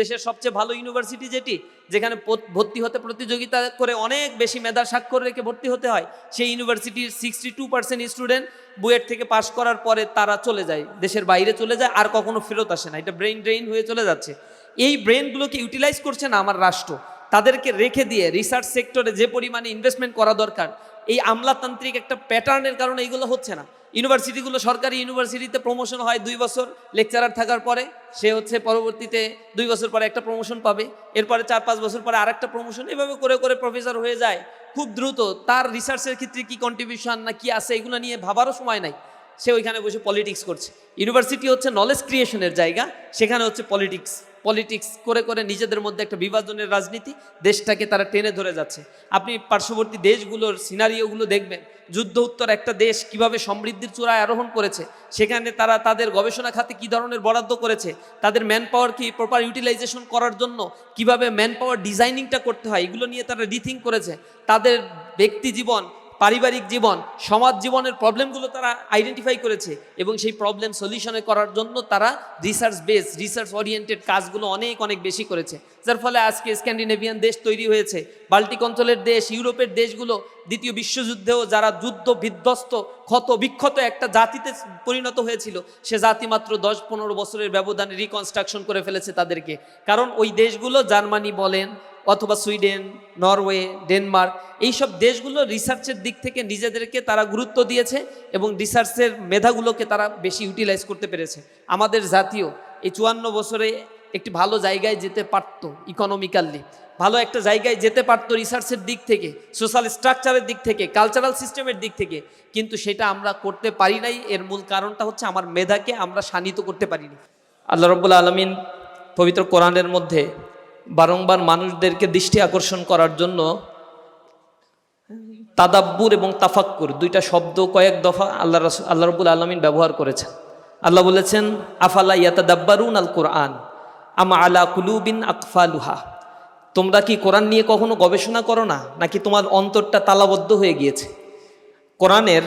দেশের সবচেয়ে ভালো ইউনিভার্সিটি যেটি, যেখানে ভর্তি হতে প্রতিযোগিতা করে অনেক বেশি মেধার স্বাক্ষর রেখে ভর্তি হতে হয়, সেই ইউনিভার্সিটির 62% স্টুডেন্ট বুয়েট থেকে পাশ করার পরে তারা চলে যায়, দেশের বাইরে চলে যায়, আর কখনো ফেরত আসে না। এটা ব্রেন ড্রেইন হয়ে চলে যাচ্ছে। এই ব্রেনগুলোকে ইউটিলাইজ করছে না আমার রাষ্ট্র। তাদেরকে রেখে দিয়ে রিসার্চ সেক্টরে যে পরিমাণে ইনভেস্টমেন্ট করা দরকার, এই আমলাতান্ত্রিক একটা প্যাটার্নের কারণে এইগুলো হচ্ছে না। ইউনিভার্সিটিগুলো, সরকারি ইউনিভার্সিটিতে প্রমোশন হয় 2 বছর লেকচারার থাকার পরে, সে হচ্ছে পরবর্তীতে 2 বছর পরে একটা প্রমোশন পাবে, এরপরে 4-5 বছর পরে আরেকটা প্রমোশন, এভাবে করে করে প্রফেসর হয়ে যায় খুব দ্রুত। তার রিসার্চের ক্ষেত্রে কি কন্ট্রিবিউশন না কি আছে এগুলো নিয়ে ভাবারও সময় নাই, সে ওইখানে বসে পলিটিক্স করছে। ইউনিভার্সিটি হচ্ছে নলেজ ক্রিয়েশনের জায়গা, সেখানে হচ্ছে পলিটিক্স করে করে নিজেদের মধ্যে একটা বিভাজনের রাজনীতি, দেশটাকে তারা টেনে ধরে যাচ্ছে। আপনি পার্শ্ববর্তী দেশগুলোর সিনারিওগুলো দেখবেন, যুদ্ধ উত্তর একটা দেশ কিভাবে সমৃদ্ধির চূড়ায় আরোহণ করেছে, সেখানে তারা তাদের গবেষণা খাতে কি ধরনের বরাদ্দ করেছে, তাদের ম্যান পাওয়ার কি প্রপার ইউটিলাইজেশন করার জন্য কিভাবে ম্যান পাওয়ার ডিজাইনিংটা করতে হয়, এগুলো নিয়ে তারা রিথিঙ্ক করেছে। তাদের ব্যক্তি জীবন, পারিবারিক জীবন, সমাজ জীবনের প্রবলেমগুলো তারা আইডেন্টিফাই করেছে, এবং সেই প্রবলেম সলিউশনে করার জন্য তারা রিসার্চ ওরিয়েন্টেড কাজগুলো অনেক অনেক বেশি করেছে। যার ফলে আজকে স্ক্যান্ডিনেভিয়ান দেশ তৈরি হয়েছে, বাল্টিক অঞ্চলের দেশ, ইউরোপের দেশগুলো দ্বিতীয় বিশ্বযুদ্ধেও যারা যুদ্ধ বিধ্বস্ত ক্ষত বিক্ষত একটা জাতিতে পরিণত হয়েছিল, সে জাতি মাত্র 10-15 বছরের ব্যবধানে রিকনস্ট্রাকশন করে ফেলেছে তাদেরকে। কারণ ওই দেশগুলো, জার্মানি বলেন অথবা সুইডেন, নরওয়ে, ডেনমার্ক, এইসব দেশগুলো রিসার্চের দিক থেকে নিজেদেরকে তারা গুরুত্ব দিয়েছে এবং রিসার্চের মেধাগুলোকে তারা বেশি ইউটিলাইজ করতে পেরেছে। আমাদের জাতীয় এই 54 বছরে একটি ভালো জায়গায় যেতে পারত, ইকোনমিক্যালি ভালো একটা জায়গায় যেতে পারতো, রিসার্চের দিক থেকে, সোশ্যাল স্ট্রাকচারের দিক থেকে, কালচারাল সিস্টেমের দিক থেকে, কিন্তু সেটা আমরা করতে পারি নাই। এর মূল কারণটা হচ্ছে আমার মেধাকে আমরা শানিত করতে পারিনি। আল্লাহ রাব্বুল আলামিন পবিত্র কোরআনের মধ্যে বারংবার মানুষদেরকে দৃষ্টি আকর্ষণ করার জন্য তাদাব্বুর এবং তাফাক্কুর দুইটা শব্দ কয়েক দফা আল্লাহ রাব্বুল আলামিন ব্যবহার করেছেন। আল্লাহ বলেছেন, আফালা ইয়াতাদাব্বারুন আল কোরআন আম আলা কুলুবিন আকফালুহা, তোমরা কি কোরআন নিয়ে কখনো গবেষণা করো না, নাকি তোমার অন্তরটা তালাবদ্ধ হয়ে গিয়েছে? কোরআনের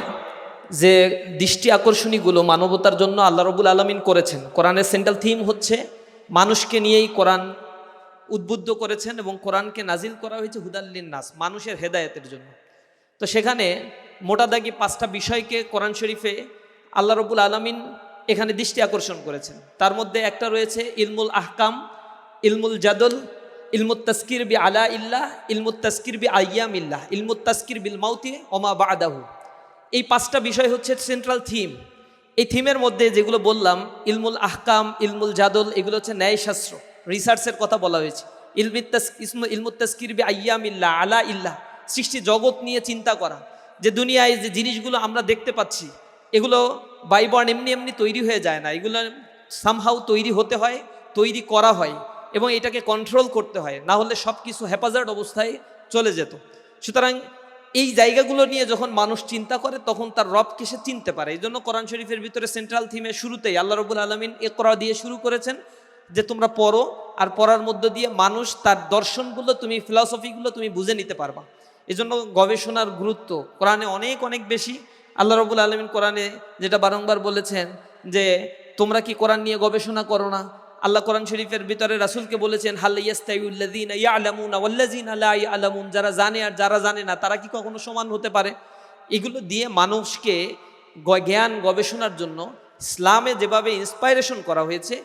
যে দৃষ্টি আকর্ষণীগুলো মানবতার জন্য আল্লাহ রাব্বুল আলামিন করেছেন, কোরআনের সেন্ট্রাল থিম হচ্ছে মানুষকে নিয়েই কোরআন উদ্বুদ্ধ করেছেন, এবং কোরআনকে নাজিল করা হয়েছে হুদাল্লিন নাস, মানুষের হেদায়েতের জন্য। তো সেখানে মোটা দাগি 5টা বিষয়কে কোরআন শরীফে আল্লাহ রাব্বুল আলামিন এখানে দৃষ্টি আকর্ষণ করেছেন। তার মধ্যে একটা রয়েছে ইলমুল আহকাম, ইলমুল জাদল, ইলমুত তাসকির বি আলা ইল্লাহ, ইলমুত তাসকির বি আইয়াম ইল্লাহ, ইলমুত তাসকির বিল মাউতি ওমা বাদাহু। এই 5টা বিষয় হচ্ছে সেন্ট্রাল থিম। এই থিমের মধ্যে যেগুলো বললাম, ইলমুল আহকাম, ইলমুল জাদল, এগুলো হচ্ছে ন্যায়শাস্ত্র, রিসার্চের কথা বলা হয়েছে। ইলমুত তাসকির বি আইয়াম ইল্লাহ, আলা ইল্লাহ, সৃষ্টি জগৎ নিয়ে চিন্তা করা, যে দুনিয়ায় যে জিনিসগুলো আমরা দেখতে পাচ্ছি এগুলো বাইবর্ন এমনি এমনি তৈরি হয়ে যায় না, এগুলো সামহাউ তৈরি হতে হয়, তৈরি করা হয়, এবং এটাকে কন্ট্রোল করতে হয়, না হলে সব কিছু হ্যাপাজার্ড অবস্থায় চলে যেত। সুতরাং এই জায়গাগুলো নিয়ে যখন মানুষ চিন্তা করে, তখন তার রবকে সে চিনতে পারে। এই জন্য কোরআন শরীফের ভিতরে সেন্ট্রাল থিমের শুরুতেই আল্লাহ রাব্বুল আলামিন ইকরা দিয়ে শুরু করেছেন, যে তোমরা পড়ো, আর পড়ার মধ্য দিয়ে মানুষ তার দর্শনগুলো, তুমি ফিলসফিগুলো তুমি বুঝে নিতে পারবা। এই জন্য গবেষণার গুরুত্ব কোরআনে অনেক অনেক বেশি। আল্লাহ রাব্বুল আলামিন কোরআনে যেটা বারংবার বলেছেন যে তোমরা কি কোরআন নিয়ে গবেষণা করো না। আল্লাহ কোরআন শরীফের ভিতরে রাসূলকে বলেছেন, হাল ইয়াস্তাউল্লাযীনা ইয়ালামুনা ওয়াল্লাযীনা লা ইয়ালামুন, যারা জানে আর যারা জানে না, তারা কি কখনো সমান হতে পারে? এগুলো দিয়ে মানুষকে জ্ঞান গবেষণার জন্য ইসলামে যেভাবে ইন্সপাইরেশন করা হয়েছে,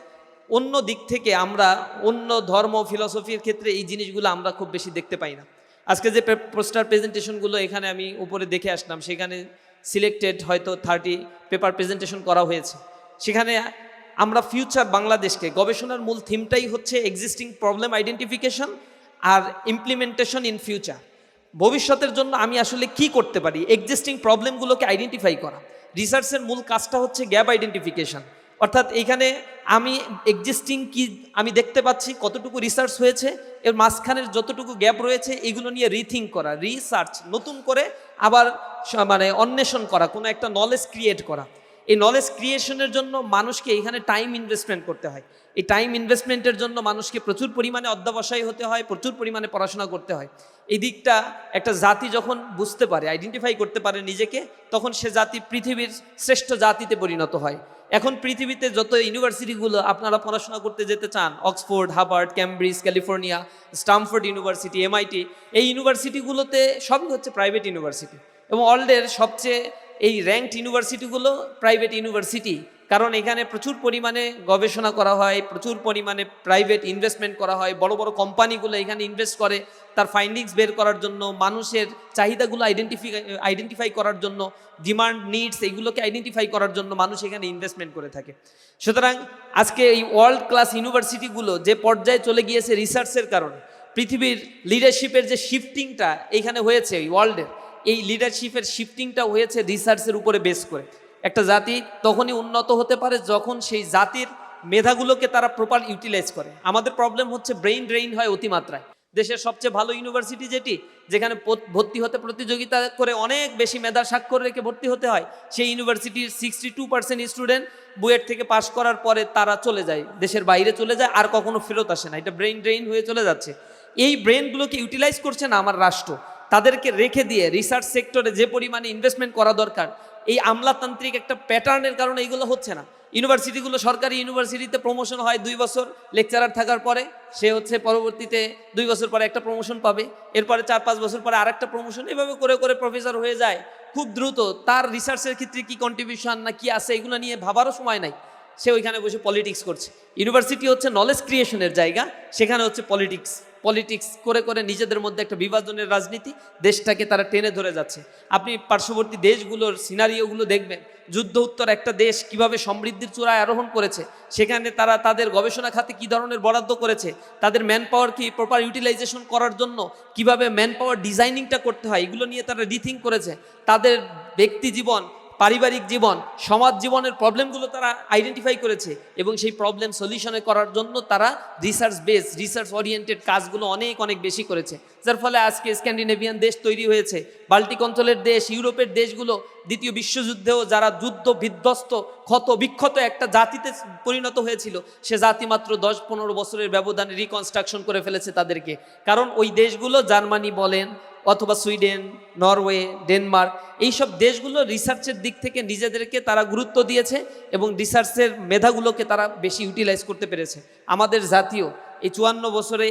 অন্য দিক থেকে আমরা অন্য ধর্ম ফিলসফির ক্ষেত্রে এই জিনিসগুলো আমরা খুব বেশি দেখতে পাই না। আজকে যে পোস্টার প্রেজেন্টেশনগুলো এখানে আমি উপরে দেখে আসলাম, সেখানে সিলেক্টেড হয়তো 30 পেপার প্রেজেন্টেশন করা হয়েছে। সেখানে আমরা ফিউচার বাংলাদেশকে, গবেষণার মূল থিমটাই হচ্ছে এক্সিস্টিং প্রবলেম আইডেন্টিফিকেশন আর ইমপ্লিমেন্টেশন ইন ফিউচার। ভবিষ্যতের জন্য আমি আসলে কি করতে পারি, এক্সিস্টিং প্রবলেমগুলোকে আইডেন্টিফাই করা। রিসার্চের মূল কাজটা হচ্ছে গ্যাপ আইডেন্টিফিকেশন, অর্থাৎ এইখানে আমি এক্সিস্টিং কি আমি দেখতে পাচ্ছি, কতটুকু রিসার্চ হয়েছে, এর মাঝখানের যতটুকু গ্যাপ রয়েছে এগুলো নিয়ে রিথিঙ্ক করা, রিসার্চ নতুন করে আবার অন্বেষণ করা, কোনো একটা নলেজ ক্রিয়েট করা। এই নলেজ ক্রিয়েশনের জন্য মানুষকে এখানে টাইম ইনভেস্টমেন্ট করতে হয়। এই টাইম ইনভেস্টমেন্টের জন্য মানুষকে প্রচুর পরিমাণে অধ্যবসায়ী হতে হয়, প্রচুর পরিমাণে পড়াশোনা করতে হয়। এই দিকটা একটা জাতি যখন বুঝতে পারে, আইডেন্টিফাই করতে পারে নিজেকে, তখন সে জাতি পৃথিবীর শ্রেষ্ঠ জাতিতে পরিণত হয়। এখন পৃথিবীতে যত ইউনিভার্সিটিগুলো আপনারা পড়াশোনা করতে যেতে চান, Oxford, Harvard, Cambridge, California, Stamford university, MIT, এই ইউনিভার্সিটিগুলোতে সবই হচ্ছে প্রাইভেট ইউনিভার্সিটি এবং ওয়ার্ল্ডের সবচেয়ে এই র্যাঙ্কড ইউনিভার্সিটিগুলো প্রাইভেট ইউনিভার্সিটি। কারণ এখানে প্রচুর পরিমাণে গবেষণা করা হয়, প্রচুর পরিমাণে প্রাইভেট ইনভেস্টমেন্ট করা হয়, বড় বড় কোম্পানিগুলো এখানে ইনভেস্ট করে তার ফাইন্ডিংস বের করার জন্য, মানুষের চাহিদাগুলো আইডেন্টিফাই করার জন্য, ডিমান্ড নিডস এইগুলোকে আইডেন্টিফাই করার জন্য মানুষ এখানে ইনভেস্টমেন্ট করে থাকে। সুতরাং আজকে এই ওয়ার্ল্ড ক্লাস ইউনিভার্সিটিগুলো যে পর্যায়ে চলে গিয়েছে রিসার্চের কারণে, পৃথিবীর লিডারশিপের যে শিফটিংটা এইখানে হয়েছে, এই ওয়ার্ল্ডের এই লিডারশিপের শিফটিংটা হয়েছে রিসার্চের উপরে বেস করে। একটা জাতি তখনই উন্নত হতে পারে যখন সেই জাতির মেধাগুলোকে তারা প্রপার ইউটিলাইজ করে। আমাদের প্রবলেম হচ্ছে ব্রেইন ড্রেইন হয় অতিমাত্রায়। দেশের সবচেয়ে ভালো ইউনিভার্সিটি যেটি, যেখানে ভর্তি হতে প্রতিযোগিতা করে অনেক বেশি মেধার স্বাক্ষর রেখে ভর্তি হতে হয়, সেই ইউনিভার্সিটির 62% স্টুডেন্ট বুয়েট থেকে পাশ করার পরে তারা চলে যায়, দেশের বাইরে চলে যায়, আর কখনো ফেরত আসে না। এটা ব্রেইন ড্রেইন হয়ে চলে যাচ্ছে। এই ব্রেইনগুলোকে ইউটিলাইজ করছে না আমার রাষ্ট্র, তাদেরকে রেখে দিয়ে রিসার্চ সেক্টরে যে পরিমাণে ইনভেস্টমেন্ট করা দরকার, এই আমলাতান্ত্রিক একটা প্যাটার্নের কারণে এইগুলো হচ্ছে না। ইউনিভার্সিটিগুলো, সরকারি ইউনিভার্সিটিতে প্রমোশন হয় 2 বছর লেকচারার থাকার পরে, সে হচ্ছে পরবর্তীতে 2 বছর পরে একটা প্রমোশন পাবে, এরপরে 4-5 বছর পরে আরেকটা প্রমোশন, এভাবে করে করে প্রফেসর হয়ে যায় খুব দ্রুত। তার রিসার্চের ক্ষেত্রে কি কন্ট্রিবিউশন না কি আছে এগুলো নিয়ে ভাবারও সময় নাই, সে ওইখানে বসে পলিটিক্স করছে। ইউনিভার্সিটি হচ্ছে নলেজ ক্রিয়েশনের জায়গা, সেখানে হচ্ছে পলিটিক্স করে করে নিজেদের মধ্যে একটা বিভাজনের রাজনীতি, দেশটাকে তারা টেনে ধরে যাচ্ছে। আপনি পার্শ্ববর্তী দেশগুলোর সিনারিওগুলো দেখবেন, যুদ্ধ উত্তর একটা দেশ কিভাবে সমৃদ্ধির চূড়ায় আরোহণ করেছে, সেখানে তারা তাদের গবেষণা খাতে কী ধরনের বরাদ্দ করেছে, তাদের ম্যান পাওয়ার কি প্রপার ইউটিলাইজেশন করার জন্য কিভাবে ম্যান পাওয়ার ডিজাইনিংটা করতে হয়, এগুলো নিয়ে তারা রিথিঙ্ক করেছে। তাদের ব্যক্তি জীবন, পারিবারিক জীবন, সমাজ জীবনের প্রবলেমগুলো তারা আইডেন্টিফাই করেছে এবং সেই প্রবলেম সলিউশনে করার জন্য তারা রিসার্চ ওরিয়েন্টেড কাজগুলো অনেক অনেক বেশি করেছে, যার ফলে আজকে স্ক্যান্ডিনেভিয়ান দেশ তৈরি হয়েছে, বাল্টিক অঞ্চলের দেশ, ইউরোপের দেশগুলো দ্বিতীয় বিশ্বযুদ্ধেও যারা যুদ্ধ বিধ্বস্ত ক্ষত বিক্ষত একটা জাতিতে পরিণত হয়েছিল, সে জাতি মাত্র 10-15 বছরের ব্যবধানে রিকনস্ট্রাকশন করে ফেলেছে তাদেরকে। কারণ ওই দেশগুলো, জার্মানি বলেন অথবা সুইডেন, নরওয়ে, ডেনমার্ক, এইসব দেশগুলো রিসার্চের দিক থেকে নিজেদেরকে তারা গুরুত্ব দিয়েছে এবং রিসার্চের মেধাগুলোকে তারা বেশি ইউটিলাইজ করতে পেরেছে। আমাদের জাতীয় এই 54 বছরে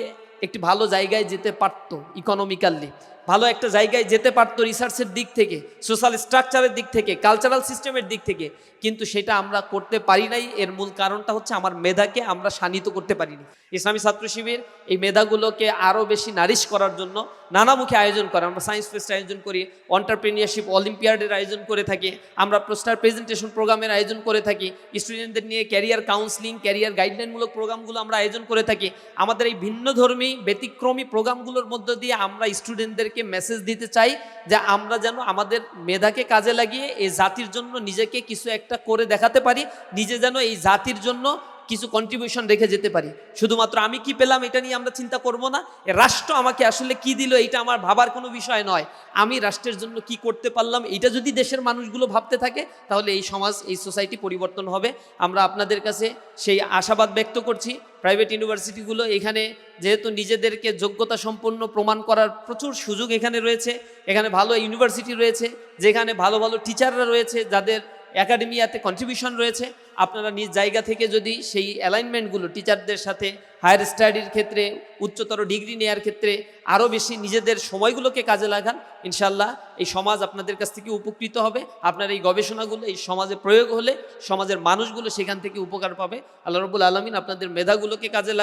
একটি ভালো জায়গায় যেতে পারত, ইকোনমিক্যালি ভালো একটা জায়গায় যেতে পারতো, রিসার্চের দিক থেকে, সোশ্যাল স্ট্রাকচারের দিক থেকে, কালচারাল সিস্টেমের দিক থেকে, কিন্তু সেটা আমরা করতে পারি নাই। এর মূল কারণটা হচ্ছে আমার মেধাকে আমরা শানিত করতে পারিনি। ইসলামী ছাত্র শিবির এই মেধাগুলোকে আরও বেশি নারিশ করার জন্য নানামুখী আয়োজন করে। আমরা সায়েন্স ফেস্ট আয়োজন করি, এন্টারপ্রেনিয়ারশিপ অলিম্পিয়াডের আয়োজন করে থাকি, আমরা পোস্টার প্রেজেন্টেশন প্রোগ্রামের আয়োজন করে থাকি, স্টুডেন্টদের নিয়ে ক্যারিয়ার কাউন্সিলিং, ক্যারিয়ার গাইডলাইনমূলক প্রোগ্রামগুলো আমরা আয়োজন করে থাকি। আমাদের এই ভিন্নধর্মী ব্যতিক্রমী প্রোগ্রামগুলোর মধ্য দিয়ে আমরা স্টুডেন্টদের মেসেজ দিতে চাই যে আমরা যেন আমাদের মেধাকে কাজে লাগিয়ে এই জাতির জন্য নিজেকে কিছু একটা করে দেখাতে পারি, নিজে যেন এই জাতির জন্য কিছু কন্ট্রিবিউশন রেখে যেতে পারি। শুধুমাত্র আমি কি পেলাম এটা নিয়ে আমরা চিন্তা করব না, রাষ্ট্র আমাকে আসলে কি দিল এটা আমার ভাবার কোনো বিষয় নয়, আমি রাষ্ট্রের জন্য কি করতে পারলাম, এটা যদি দেশের মানুষগুলো ভাবতে থাকে তাহলে এই সমাজ, এই সোসাইটি পরিবর্তন হবে। আমরা আপনাদের কাছে সেই আশাবাদ ব্যক্ত করছি। প্রাইভেট ইউনিভার্সিটিগুলো এখানে যেহেতু নিজেদেরকে যোগ্যতা সম্পন্ন প্রমাণ করার প্রচুর সুযোগ এখানে রয়েছে, এখানে ভালো ইউনিভার্সিটি রয়েছে, যেখানে ভালো ভালো টিচাররা রয়েছে, যাদের একাডেমিয়াতে কন্ট্রিবিউশন রয়েছে, আপনারা নিজ জায়গা থেকে যদি সেই অ্যালাইনমেন্টগুলো টিচারদের সাথে হায়ার স্টাডির ক্ষেত্রে, উচ্চতর ডিগ্রি নেওয়ার ক্ষেত্রে আরও বেশি নিজেদের সময়গুলোকে কাজে লাগান, ইনশাল্লাহ এই সমাজ আপনাদের কাছ থেকে উপকৃত হবে। আপনার এই গবেষণাগুলো এই সমাজে প্রয়োগ হলে সমাজের মানুষগুলো সেখান থেকে উপকার পাবে। আল্লাহ রাব্বুল আলামিন আপনাদের মেধাগুলোকে কাজে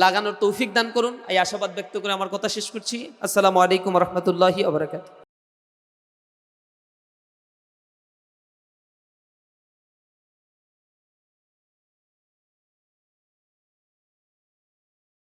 লাগানোর তৌফিক দান করুন। এই আশাবাদ ব্যক্ত করে আমার কথা শেষ করছি। আসসালামু আলাইকুম ওয়া রাহমাতুল্লাহি ওয়া বারাকাতুহু।